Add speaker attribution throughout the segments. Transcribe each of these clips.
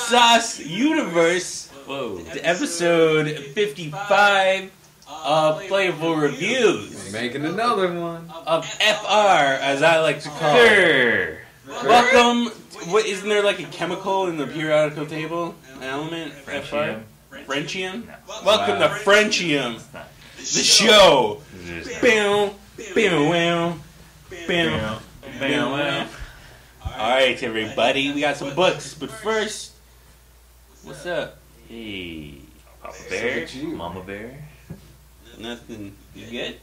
Speaker 1: Sauce Universe.
Speaker 2: Whoa.
Speaker 1: To episode 55 of Flavourful Reviews.
Speaker 3: We're making another one.
Speaker 1: Of FR, as I like to call it. Welcome. What, isn't there like a chemical in the periodical table? An element?
Speaker 2: Frenchium.
Speaker 1: Frenchium? Welcome to Frenchium. The show. Bam, bam, bam, bam, bam. Alright, everybody. We got some books. But first, what's up?
Speaker 2: Hey, Papa Bear, Mama Bear.
Speaker 1: Nothing. You good?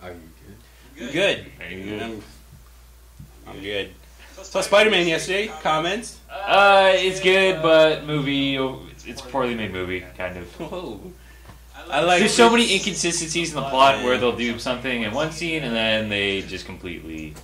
Speaker 3: Are you good?
Speaker 1: You good?
Speaker 2: Are you good?
Speaker 1: I'm good. Saw Spider-Man yesterday. Comments?
Speaker 2: It's good, but it's a poorly made movie, kind of.
Speaker 1: Whoa. I like.
Speaker 2: There's so many inconsistencies in the plot where they'll do something in one scene and then they just completely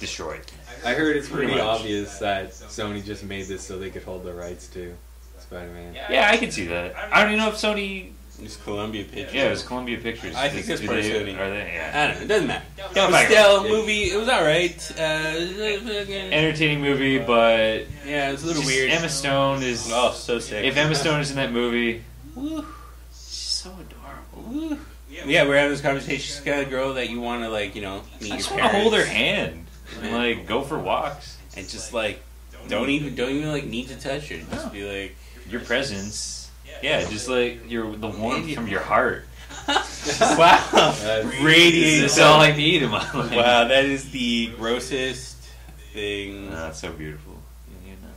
Speaker 2: destroy it.
Speaker 3: I heard it's pretty
Speaker 1: much.
Speaker 3: obvious that Sony just made this so they could hold the rights to Spider-Man.
Speaker 2: Yeah, I can see that. I don't even know if Sony.
Speaker 1: It's Columbia Pictures.
Speaker 2: Yeah, it was Columbia Pictures.
Speaker 1: I think that's part of Sony.
Speaker 2: Are they? Yeah.
Speaker 1: I don't know. It doesn't matter.
Speaker 2: Don't
Speaker 1: But
Speaker 2: matter.
Speaker 1: still, movie. It was alright.
Speaker 2: Entertaining movie, but
Speaker 1: Yeah, it was a little
Speaker 2: just
Speaker 1: weird.
Speaker 2: Emma Stone is.
Speaker 1: Oh, so sick.
Speaker 2: If Emma Stone is in that movie,
Speaker 1: Woo.
Speaker 2: she's so adorable.
Speaker 1: Woo. Yeah, we're having this conversation. She's the kind of girl that you want to, like, you know, meet
Speaker 2: I
Speaker 1: your
Speaker 2: just want to
Speaker 1: parents.
Speaker 2: hold her hand and like go for walks.
Speaker 1: And just like, don't even like need to touch her. Just be like,
Speaker 2: Your presence, yeah, just like the warmth from your heart.
Speaker 1: wow, radiating.
Speaker 2: This is all I need in my life.
Speaker 1: Wow, that is the grossest thing.
Speaker 2: That's so beautiful.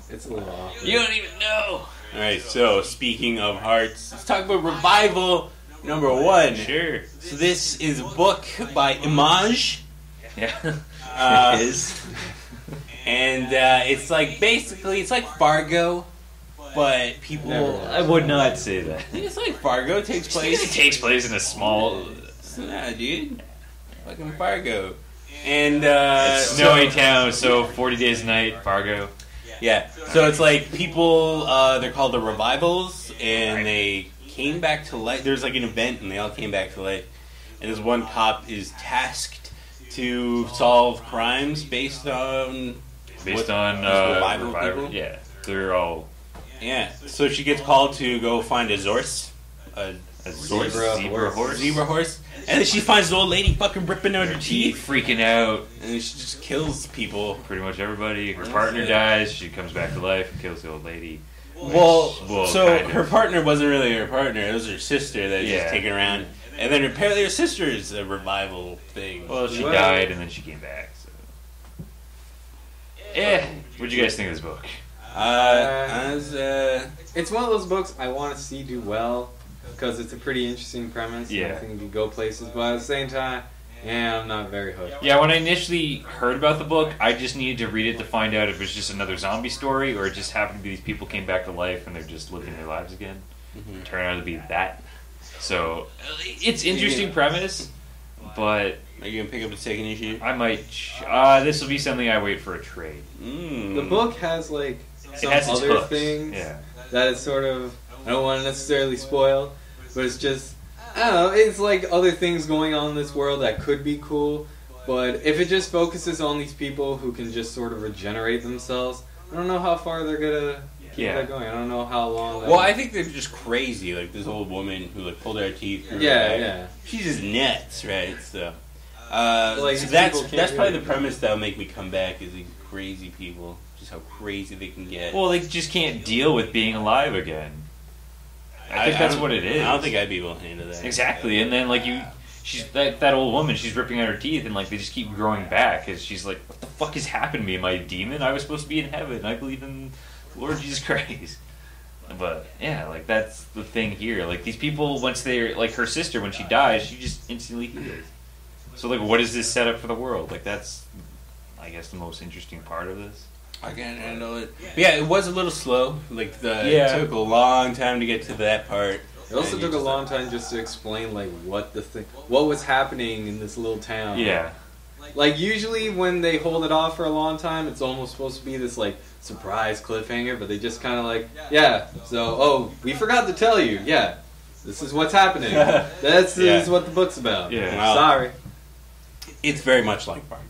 Speaker 3: It's a little awkward.
Speaker 2: You don't even know.
Speaker 1: All right, so speaking of hearts, let's talk about Revival number 1.
Speaker 2: Sure.
Speaker 1: So this is a book by Image.
Speaker 2: Yeah. It is.
Speaker 1: And it's like basically it's like Fargo, but people.
Speaker 2: I would not say that.
Speaker 1: It's like Fargo. It takes
Speaker 2: It
Speaker 1: place.
Speaker 2: takes place in a small,
Speaker 1: Nah, dude. Fucking Fargo. And
Speaker 2: snowy town. So 40 Days a Night, Fargo.
Speaker 1: yeah. So it's like people. They're called the Revivals, and they came back to life. There's like an event, and they all came back to life. And this one cop is tasked to solve crimes based on revival people.
Speaker 2: Yeah, they're all
Speaker 1: Yeah, so she gets called to go find a Zorse, a
Speaker 2: zebra horse.
Speaker 1: zebra horse, and then she finds the old lady fucking ripping out her teeth,
Speaker 2: freaking out.
Speaker 1: and she just kills people.
Speaker 2: Pretty much everybody. Her partner dies. She comes back to life and kills the old lady.
Speaker 1: Well, so
Speaker 2: kind of.
Speaker 1: her partner wasn't really her partner; it was her sister that was
Speaker 2: Yeah.
Speaker 1: just taken around. And then apparently her sister is a revival thing.
Speaker 2: Well, she
Speaker 3: Well-
Speaker 2: died and then she came back. So. What'd you guys think of this book?
Speaker 3: It's one of those books I want to see do well because it's a pretty interesting premise.
Speaker 2: Yeah.
Speaker 3: And I think it could go places, but at the same time, I'm not very hooked.
Speaker 2: Yeah, when I initially heard about the book, I just needed to read it to find out if it was just another zombie story or it just happened to be these people came back to life and they're just living their lives again.
Speaker 1: Mhm.
Speaker 2: Turned out to be that. So, it's interesting premise, but
Speaker 1: Are you gonna pick up the second issue?
Speaker 2: I might... this will be something I wait for a trade.
Speaker 3: The book has like some
Speaker 2: it has its
Speaker 3: other
Speaker 2: hooks.
Speaker 3: things
Speaker 2: Yeah.
Speaker 3: that is sort of, I don't want to necessarily spoil, but it's just, I don't know, it's like other things going on in this world that could be cool, but if it just focuses on these people who can just sort of regenerate themselves, I don't know how far they're gonna keep that going. I don't know how long.
Speaker 1: Well, I think they're just crazy. Like this old woman who like pulled her teeth. Through her
Speaker 3: Yeah,
Speaker 1: back.
Speaker 3: yeah.
Speaker 1: She's just nuts, right? So,
Speaker 3: Like,
Speaker 1: so
Speaker 3: these
Speaker 1: that's
Speaker 3: people can't
Speaker 1: probably
Speaker 3: really-
Speaker 1: the premise that'll make me come back is these crazy people, just how crazy they can get.
Speaker 2: Well, they just can't deal with being alive again. I think that's
Speaker 1: don't-
Speaker 2: what it is.
Speaker 1: I don't think I'd be able to handle that.
Speaker 2: Exactly, and then like she's that old woman. She's ripping out her teeth, and like they just keep growing back. Cause she's like, "What the fuck has happened to me? Am I a demon? I was supposed to be in heaven. I believe in Lord Jesus Christ." But yeah, like that's the thing here. Like these people, once they're like her sister, when she dies, she just instantly heals. So like, what is this set up for the world? Like that's, I guess, the most interesting part of this.
Speaker 1: I can't handle it. But yeah, it was a little slow. Like
Speaker 2: Yeah.
Speaker 1: it took a long time to get to that part.
Speaker 3: It also
Speaker 1: And
Speaker 3: took
Speaker 1: you
Speaker 3: a
Speaker 1: just
Speaker 3: long time just to explain like what was happening in this little town.
Speaker 2: Yeah,
Speaker 3: Like usually when they hold it off for a long time, it's almost supposed to be this like surprise cliffhanger, but they just kind of like, yeah. So we forgot to tell you. Yeah, this is what's happening. This is what the book's about.
Speaker 2: Yeah.
Speaker 1: Wow.
Speaker 3: Sorry.
Speaker 1: It's very much like Fargo.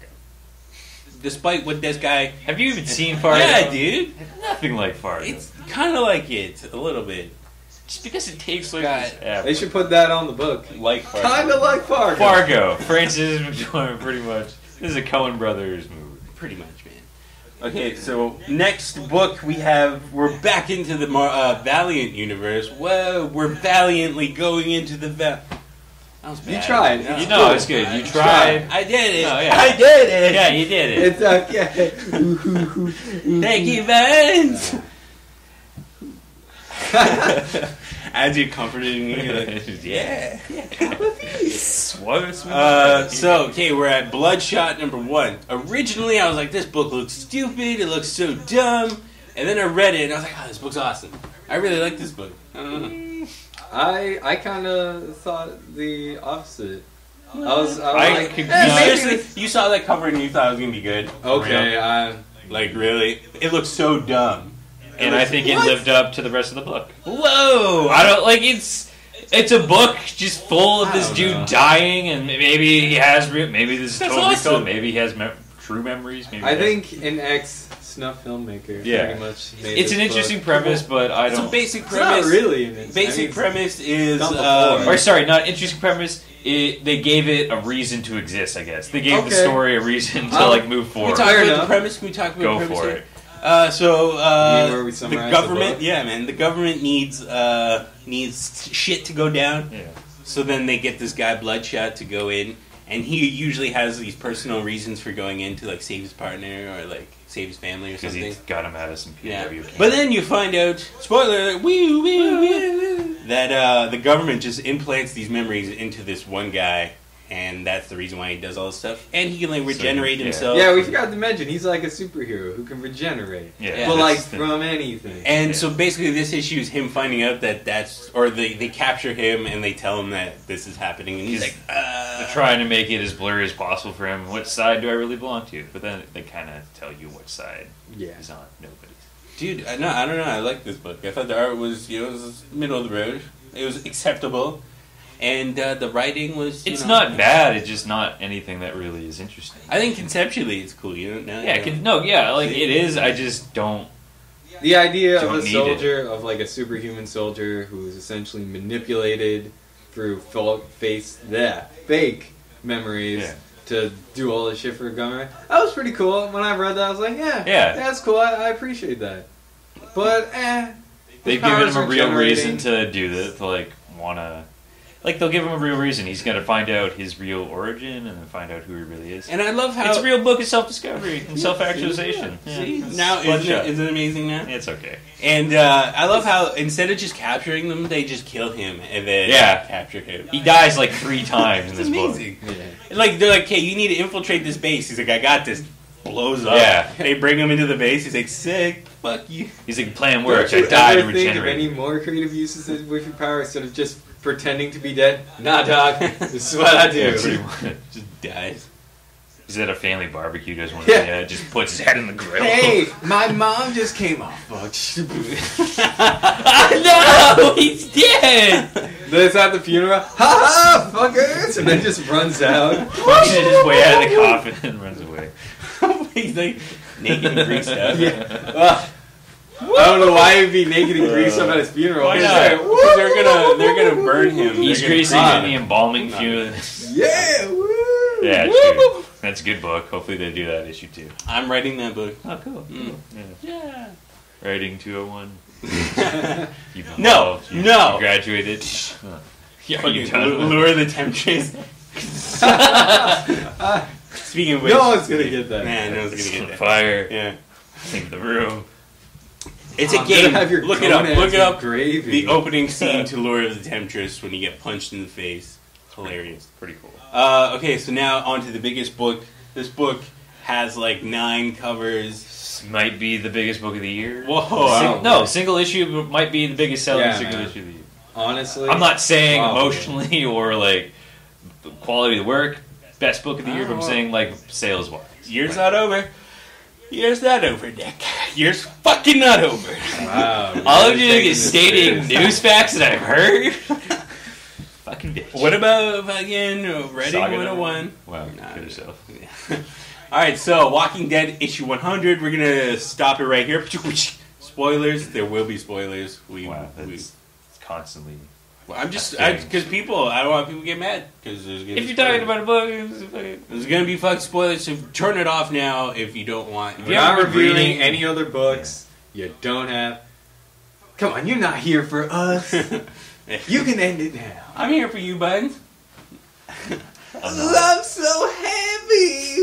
Speaker 1: despite what this guy...
Speaker 2: Have you even seen Fargo?
Speaker 1: Yeah, dude.
Speaker 2: Nothing like Fargo.
Speaker 1: It's kind of like it, a little bit.
Speaker 2: Just because it takes like
Speaker 1: God.
Speaker 3: They should put that on the book.
Speaker 1: Like Fargo.
Speaker 3: Kind of like Fargo.
Speaker 2: Fargo. Francis McDormand, pretty much. This is a Coen Brothers movie.
Speaker 1: Pretty much, man. Okay, so next book we're back into the Valiant universe. Whoa, we're valiantly going into the That was bad.
Speaker 3: You tried.
Speaker 1: No.
Speaker 2: You know it's good. You tried.
Speaker 1: I did it.
Speaker 2: Oh, yeah.
Speaker 1: I did it.
Speaker 2: Yeah, you did it.
Speaker 3: It's okay.
Speaker 1: Thank you, Vince. As you comforted me, you're like, yeah. So, okay, we're at Bloodshot number 1. Originally, I was like, this book looks stupid, it looks so dumb. And then I read it, and I was like, oh, this book's awesome. I really like this book. I don't know.
Speaker 3: I kind of thought the opposite. I was
Speaker 2: I could-
Speaker 1: Seriously, you saw that cover and you thought it was going to be good?
Speaker 3: okay.
Speaker 1: Like, really? It looks so dumb.
Speaker 2: And I think it lived up to the rest of the book.
Speaker 1: Whoa!
Speaker 2: I don't like it's a book just full of this
Speaker 3: don't
Speaker 2: dude
Speaker 3: know.
Speaker 2: dying, and maybe he has maybe this is
Speaker 1: That's
Speaker 2: totally
Speaker 1: awesome.
Speaker 2: film, maybe he has true memories. Maybe
Speaker 3: I
Speaker 2: he has-
Speaker 3: think an ex-snuff filmmaker
Speaker 2: Yeah.
Speaker 3: pretty much made
Speaker 2: it's
Speaker 3: this
Speaker 2: an interesting
Speaker 3: book.
Speaker 2: premise, but I
Speaker 1: So
Speaker 2: don't.
Speaker 1: basic
Speaker 3: It's not
Speaker 1: premise.
Speaker 3: really an it's-
Speaker 1: Basic
Speaker 3: I mean,
Speaker 1: premise is
Speaker 3: done before.
Speaker 2: Or sorry, not interesting premise. They gave it a reason to exist. I guess they gave the
Speaker 3: Okay.
Speaker 2: story a reason to like move
Speaker 1: Can we
Speaker 2: forward.
Speaker 1: talk
Speaker 3: Fair
Speaker 1: about
Speaker 3: enough.
Speaker 1: the premise? Can we talk about
Speaker 2: Go
Speaker 1: the premise
Speaker 2: for
Speaker 1: here?
Speaker 2: it.
Speaker 3: where we
Speaker 1: The
Speaker 3: summarize
Speaker 1: government,
Speaker 3: the book?
Speaker 1: yeah, man, the government needs shit to go down.
Speaker 2: Yeah.
Speaker 1: So then they get this guy Bloodshot to go in, and he usually has these personal reasons for going in to like save his partner or like save his family or
Speaker 2: Because
Speaker 1: something.
Speaker 2: he's got him out of some PW
Speaker 1: Yeah,
Speaker 2: camp.
Speaker 1: but then you find out, spoiler alert, that the government just implants these memories into this one guy, and that's the reason why he does all this stuff. And he can like regenerate
Speaker 2: yeah.
Speaker 1: himself.
Speaker 3: Yeah, we forgot to mention he's like a superhero who can regenerate,
Speaker 2: Yeah,
Speaker 3: but like
Speaker 2: that's the-
Speaker 3: from anything.
Speaker 1: And so basically, this issue is him finding out that they capture him and they tell him that this is happening, and he's like,
Speaker 2: They're trying to make it as blurry as possible for him. What side do I really belong to? But then they kind of tell you what side
Speaker 3: Yeah.
Speaker 2: he's on. Nobody's.
Speaker 1: dude, I don't know, I like this book. I thought the art was, it was middle of the road. It was acceptable, and the writing was.
Speaker 2: It's not bad. It's just not anything that really is interesting.
Speaker 1: I think conceptually it's cool. You don't know.
Speaker 2: Yeah, like it is. I just don't.
Speaker 3: The idea of
Speaker 2: Don't
Speaker 3: a
Speaker 2: need
Speaker 3: soldier, of like a superhuman soldier who is essentially manipulated through fake memories
Speaker 2: Yeah.
Speaker 3: to do all this shit for a government. That was pretty cool. When I read that, I was like,
Speaker 2: Yeah.
Speaker 3: that's cool. I appreciate that. But,
Speaker 2: They've
Speaker 3: his powers
Speaker 2: given him a
Speaker 3: are
Speaker 2: real
Speaker 3: generating-
Speaker 2: reason to do this. To like wanna. Like they'll give him a real reason. He's gonna find out his real origin and then find out who he really is.
Speaker 1: And I love how
Speaker 2: It's a real book of self-discovery and self-actualization.
Speaker 1: See,
Speaker 2: Yeah.
Speaker 1: see?
Speaker 2: It's
Speaker 1: Now
Speaker 2: Bloodshot.
Speaker 1: isn't it amazing now?
Speaker 2: It's okay.
Speaker 1: And I love how instead of just capturing them, they just kill him and then
Speaker 2: Yeah.
Speaker 1: capture him.
Speaker 2: He dies like 3 times in
Speaker 1: It's
Speaker 2: this
Speaker 1: amazing.
Speaker 2: book.
Speaker 3: Yeah.
Speaker 1: Like they're like, "Hey, you need to infiltrate this base." He's like, "I got this." Blows up.
Speaker 2: Yeah.
Speaker 1: They bring him into the base. He's like, "Sick, fuck you."
Speaker 2: He's like, plan
Speaker 3: Don't
Speaker 2: works.
Speaker 3: you
Speaker 2: I died
Speaker 3: ever
Speaker 2: and
Speaker 3: think of
Speaker 2: regenerated.
Speaker 3: any more creative uses with your power instead of just pretending to be dead? Nah, dog. This is what I do.
Speaker 2: Yeah, pretty much.
Speaker 1: Just dies.
Speaker 2: He's at a family barbecue, doesn't want
Speaker 3: Yeah.
Speaker 2: to just puts his head in the grill.
Speaker 3: Hey, my mom just came off. Fuck.
Speaker 2: No, he's dead.
Speaker 3: Then it's at the funeral. Ha ha, fuckers! And then just runs out.
Speaker 2: Punches his way out of the coffin and runs away.
Speaker 1: He's like naked and greased up.
Speaker 3: Yeah. I don't know why he'd be naked and greased up at his funeral.
Speaker 1: Why
Speaker 3: He's
Speaker 1: not?
Speaker 3: like,
Speaker 1: 'Cause they're gonna burn him.
Speaker 2: He's
Speaker 1: They're gonna
Speaker 2: greasy
Speaker 1: cry.
Speaker 2: in the embalming funeral.
Speaker 3: yeah, woo!
Speaker 2: Yeah, true. That's a good book. Hopefully they do that issue too.
Speaker 1: I'm writing that book.
Speaker 2: Oh, cool.
Speaker 1: Mm.
Speaker 2: Yeah. Writing 201. You've
Speaker 1: No,
Speaker 2: evolved. You
Speaker 1: no.
Speaker 2: graduated. Yeah, are you
Speaker 1: Fucking
Speaker 2: done?
Speaker 1: lure the temptress. Speaking of which,
Speaker 3: No one's gonna get that.
Speaker 1: Man, no one's gonna get that.
Speaker 2: Fire.
Speaker 1: Yeah,
Speaker 2: Leave the room.
Speaker 1: it's a
Speaker 3: I'm
Speaker 1: game.
Speaker 3: gonna have your
Speaker 1: Look it up.
Speaker 3: gonads
Speaker 1: Look it
Speaker 3: in
Speaker 1: up.
Speaker 3: Gravy.
Speaker 1: The opening scene to Lure of the Temptress when you get punched in the face. Hilarious.
Speaker 2: Pretty cool.
Speaker 1: Okay, so now on to the biggest book. This book has like 9 covers.
Speaker 2: This might be the biggest book of the year.
Speaker 1: Whoa!
Speaker 2: Single issue might be the biggest selling
Speaker 3: Yeah,
Speaker 2: single
Speaker 3: man.
Speaker 2: issue of the year.
Speaker 3: Honestly,
Speaker 2: I'm not saying
Speaker 3: Wow.
Speaker 2: emotionally or like the quality of the work, best book of the year, but I'm
Speaker 1: Oh.
Speaker 2: saying like sales wise.
Speaker 1: Year's not over. Year's not over, Nick. Year's fucking not over.
Speaker 3: Wow.
Speaker 2: All of
Speaker 3: really
Speaker 2: you
Speaker 3: taking
Speaker 2: is
Speaker 3: this
Speaker 2: stating
Speaker 3: serious.
Speaker 2: news facts that I've heard. Fucking bitch.
Speaker 1: What about fucking Reading
Speaker 2: Saga
Speaker 1: 101?
Speaker 2: Wow,
Speaker 1: Nah,
Speaker 2: kill yourself.
Speaker 1: Alright, so Walking Dead issue 100. We're gonna stop it right here. Spoilers. There will be spoilers.
Speaker 2: It's constantly.
Speaker 1: I'm just because I don't want people to get mad because there's gonna.
Speaker 2: If you're talking about a book,
Speaker 1: there's gonna be fucking spoilers. So turn it off now if you don't want.
Speaker 3: If you're not reviewing any other books, you don't have. Come on, you're not here for us. You can end it now.
Speaker 1: I'm here for you, Buttons.
Speaker 3: I'm so happy.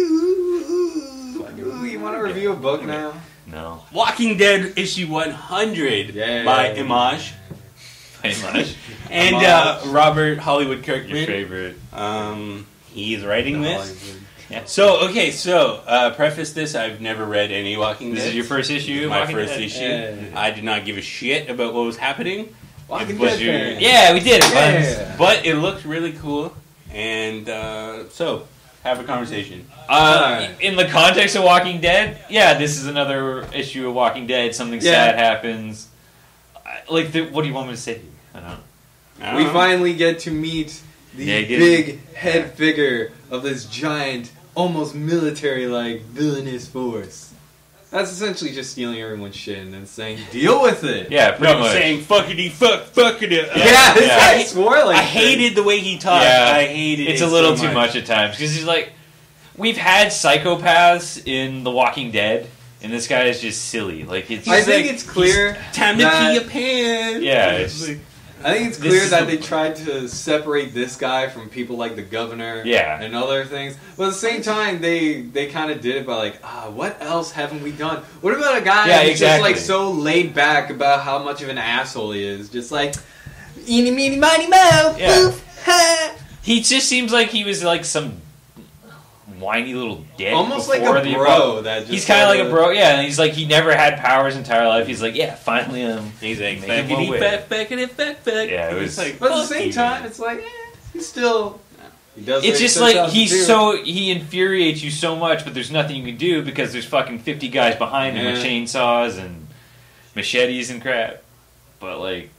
Speaker 3: Ooh, you want to review a book now?
Speaker 2: No.
Speaker 1: Walking Dead issue 100 by Image. And Robert Hollywood Kirkman.
Speaker 2: Your favorite.
Speaker 1: He's writing this. Yeah. So, preface this, I've never read any Walking Dead.
Speaker 2: This is your first issue?
Speaker 1: My first issue. Yeah. I did not give a shit about what was happening.
Speaker 3: Walking Dead.
Speaker 2: Yeah, we did it.
Speaker 3: Yeah.
Speaker 1: But it looked really cool. And, so, have a conversation.
Speaker 2: In the context of Walking Dead, this is another issue of Walking Dead. Something sad happens. What do you want me to say to you? I don't know.
Speaker 3: We finally get to meet the big head figure of this giant, almost military-like villainous force. That's essentially just stealing everyone's shit and then saying, deal with it!
Speaker 2: Yeah, pretty much.
Speaker 1: Saying, fuckity fuckity.
Speaker 3: I swore like
Speaker 1: I hated the way he talked.
Speaker 2: Yeah,
Speaker 1: I hated it.
Speaker 2: It's a little too much at times. Because he's like, we've had psychopaths in The Walking Dead, and this guy is just silly. Like,
Speaker 3: I think it's clear.
Speaker 1: Time to pee your pants.
Speaker 2: Yeah,
Speaker 3: I think it's clear that they tried to separate this guy from people like the governor and other things. But at the same time, they kind of did it by like, what else haven't we done? What about a guy who's just like so laid back about how much of an asshole he is? Just like, eeny, meeny, miny, moe, poof, ha.
Speaker 2: He just seems like he was like some whiny little dick.
Speaker 3: Almost like a bro.
Speaker 2: He's kind of like a bro, and he's like, he never had power his entire life. He's like, finally
Speaker 1: he's like,
Speaker 2: back. Yeah, it was
Speaker 3: like, but at the same time, it's like, he's still. He does.
Speaker 2: It's just like he infuriates you so much, but there's nothing you can do because there's fucking 50 guys behind him with chainsaws and machetes and crap. But like,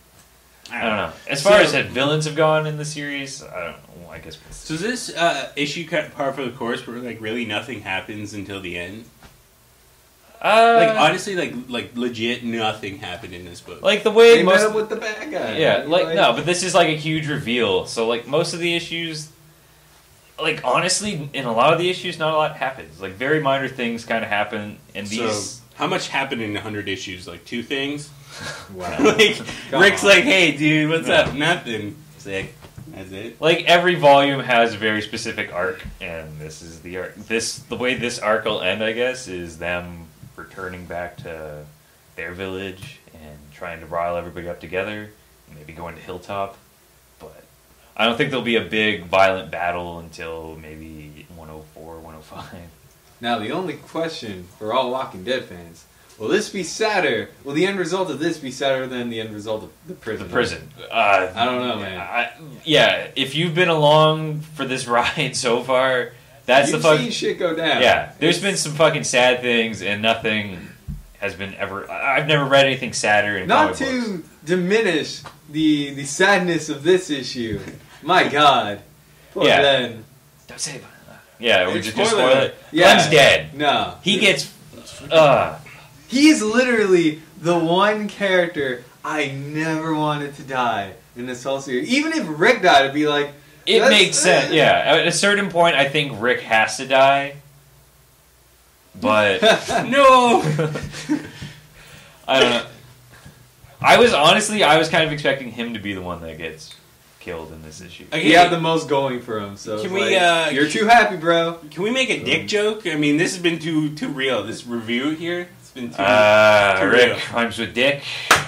Speaker 2: I don't know. As far as villains have gone in the series, I don't know. I guess.
Speaker 1: So is this issue par for the course where like really nothing happens until the end? Like honestly, like legit nothing happened in this book.
Speaker 2: Like the way
Speaker 3: they met up with the bad guy.
Speaker 2: Yeah, no, but this is like a huge reveal. So like most of the issues, like honestly, in a lot of the issues, not a lot happens. Like very minor things kind of happen, and these.
Speaker 1: So, how much happened in 100 issues? Like 2 things.
Speaker 3: Wow.
Speaker 1: Like Rick's like, hey dude, what's up? Nothing. It's like. That's it.
Speaker 2: Like every volume has a very specific arc, and this is the arc. The way this arc will end, I guess, is them returning back to their village and trying to rile everybody up together, and maybe going to Hilltop. But I don't think there'll be a big violent battle until maybe 104, 105.
Speaker 3: Now the only question for all Walking Dead fans. Will this be sadder? Will the end result of this be sadder than the end result of the prison?
Speaker 2: The prison.
Speaker 3: I don't know, man.
Speaker 2: If you've been along for this ride so far, that's
Speaker 3: You've seen shit go down.
Speaker 2: Yeah, there's been some fucking sad things, and nothing has been ever. I've never read anything sadder in comic books.
Speaker 3: Not to diminish the sadness of this issue. My God. Poor Glenn.
Speaker 2: Don't say about that. Yeah, we just spoil it.
Speaker 3: Yeah.
Speaker 2: Glenn's dead.
Speaker 3: No.
Speaker 2: He gets.
Speaker 3: He's literally the one character I never wanted to die in this whole series. Even if Rick died, it'd be like...
Speaker 2: It makes sense, yeah. At a certain point, I think Rick has to die. But...
Speaker 1: No!
Speaker 2: I don't know. I was kind of expecting him to be the one that gets killed in this issue.
Speaker 3: He had the most going for him, so
Speaker 1: can we,
Speaker 3: you're too happy, bro.
Speaker 1: Can we make a dick joke? I mean, this has been too real. This review here, it's been too
Speaker 2: Rick
Speaker 1: real.
Speaker 2: rhymes with dick.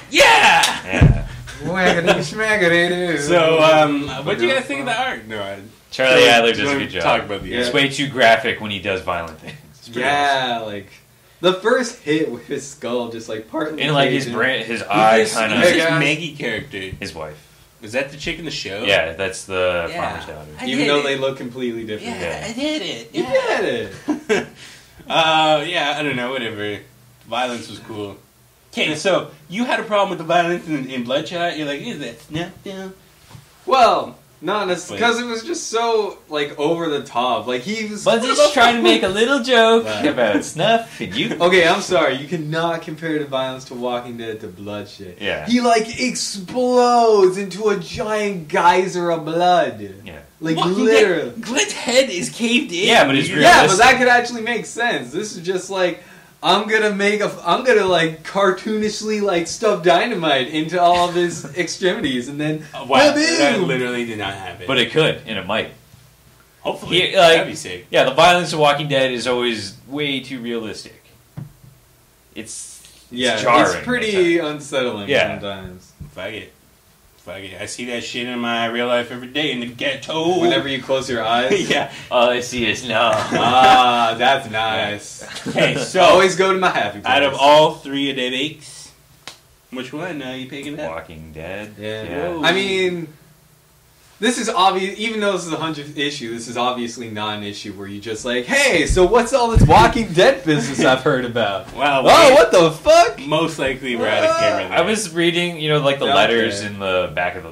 Speaker 1: Yeah!
Speaker 3: Waggity smaggity doo.
Speaker 1: So, what do you guys think of the art? No,
Speaker 2: Charlie Adler does a good job.
Speaker 1: Talk about the art.
Speaker 2: It's way too graphic when he does violent things.
Speaker 3: Yeah, like the first hit with his skull, just like partly
Speaker 2: and like his eye kind of.
Speaker 1: Who's his Maggie character?
Speaker 2: His wife.
Speaker 1: Is that the chick in the show?
Speaker 2: Yeah, that's the farmer's daughter.
Speaker 3: Even though they look completely different.
Speaker 1: Yeah, I did it.
Speaker 3: You did it.
Speaker 1: Yeah, I don't know, whatever. Violence was cool. Okay, so you had a problem with the violence in Bloodshot. You're like, is that snap down?
Speaker 3: Well, Not because it was just so like over the top. Like he was.
Speaker 2: But he's trying to make a little joke about snuff, and you.
Speaker 3: Okay, I'm sorry. You cannot compare the violence to Walking Dead to Bloodshot.
Speaker 2: Yeah.
Speaker 3: He like explodes into a giant geyser of blood.
Speaker 2: Yeah.
Speaker 3: Like
Speaker 1: Walking
Speaker 3: literally.
Speaker 1: Glenn's head is caved in.
Speaker 2: Yeah, but it's real.
Speaker 3: Yeah, but that could actually make sense. This is just like I'm gonna like cartoonishly like stuff dynamite into all of his extremities, and then
Speaker 1: Wow,
Speaker 3: boom!
Speaker 1: that literally did not happen.
Speaker 2: But it could, and it might.
Speaker 1: Hopefully,
Speaker 2: That'd
Speaker 1: be sick.
Speaker 2: Yeah, the violence of Walking Dead is always way too realistic. It's jarring.
Speaker 3: It's pretty unsettling
Speaker 2: Yeah.
Speaker 3: sometimes.
Speaker 1: Fuck it. I see that shit in my real life every day in the ghetto.
Speaker 3: Whenever you close your eyes.
Speaker 1: Yeah.
Speaker 2: All I see is no.
Speaker 3: Ah, that's nice.
Speaker 1: Okay, so
Speaker 3: Always go to my happy place.
Speaker 1: out of all three of the bakes, which one are you picking up?
Speaker 2: Walking Dead.
Speaker 3: Yeah. I mean, this is obvious. Even though this is the 100th issue, this is obviously not an issue where you just like, hey, so what's all this Walking Dead business I've heard about?
Speaker 1: Wow.
Speaker 3: Oh, what the fuck?
Speaker 1: Most likely we're out of camera there.
Speaker 2: I was reading, like the
Speaker 3: Okay.
Speaker 2: letters in the back of the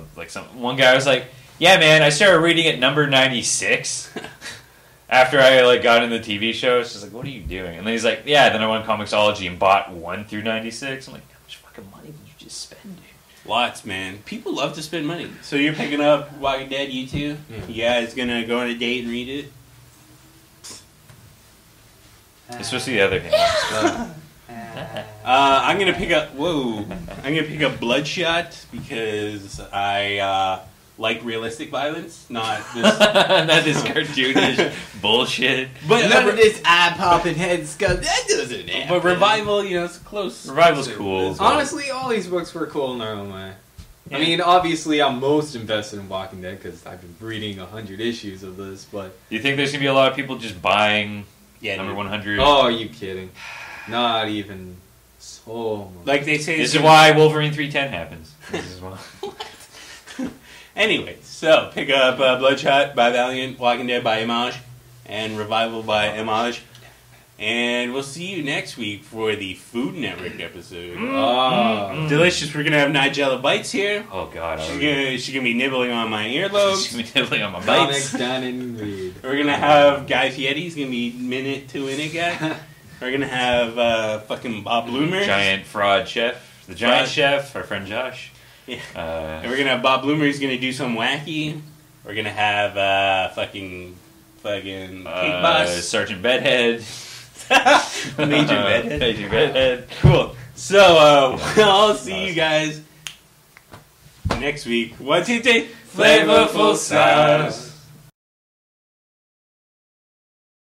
Speaker 2: one guy was like, "Yeah, man, I started reading at number 96 after I got in the TV show." It's just like, "What are you doing?" And then he's like, "Yeah." Then I went Comixology and bought 1 through 96. I'm like, "How much fucking money did you just spend, dude?"
Speaker 1: Lots, man. People love to spend money. So you're picking up Walking Dead, you two?
Speaker 3: Yeah.
Speaker 1: You guys gonna go on a date and read it?
Speaker 2: Especially the other hand.
Speaker 1: I'm gonna pick up. Whoa! I'm gonna pick up Bloodshot because I like realistic violence, not this.
Speaker 2: Not this cartoonish bullshit.
Speaker 1: But
Speaker 3: None of this eye popping head scuff. That doesn't happen.
Speaker 1: But Revival, it's close.
Speaker 2: Revival's cool.
Speaker 3: Honestly, all these books were cool in their own way.
Speaker 1: Yeah.
Speaker 3: I mean, obviously, I'm most invested in Walking Dead because I've been reading 100 issues of this. But
Speaker 2: Do you think there's gonna be a lot of people just buying
Speaker 1: Yeah,
Speaker 2: number
Speaker 1: dude.
Speaker 2: 100?
Speaker 3: oh, are you kidding? Not even so much.
Speaker 1: Like they say,
Speaker 2: This is why Wolverine 310 happens. This is why.
Speaker 1: Anyway, so pick up Bloodshot by Valiant, Walking Dead by Image, and Revival by Image. And we'll see you next week for the Food Network episode.
Speaker 3: Oh.
Speaker 1: Delicious. We're gonna have Nigella Bites here.
Speaker 2: Oh God!
Speaker 1: She's gonna be nibbling on my earlobes.
Speaker 2: She's gonna be nibbling on my
Speaker 3: Comics
Speaker 2: bites.
Speaker 3: done and read.
Speaker 1: We're gonna have Guy Fieri. He's gonna be minute to win it guy. We're gonna have fucking Bob Bloomer.
Speaker 2: Giant fraud chef, the giant
Speaker 1: Fraud.
Speaker 2: chef, our friend Josh.
Speaker 1: Yeah. And we're gonna have Bob Bloomer. He's gonna do some wacky. We're gonna have fucking Cake Boss.
Speaker 2: Sergeant Bedhead.
Speaker 1: Major Bedhead.
Speaker 2: Major Bedhead.
Speaker 1: Cool. So I'll see you guys next week. 1, 2, 3.
Speaker 2: Flavorful sauce.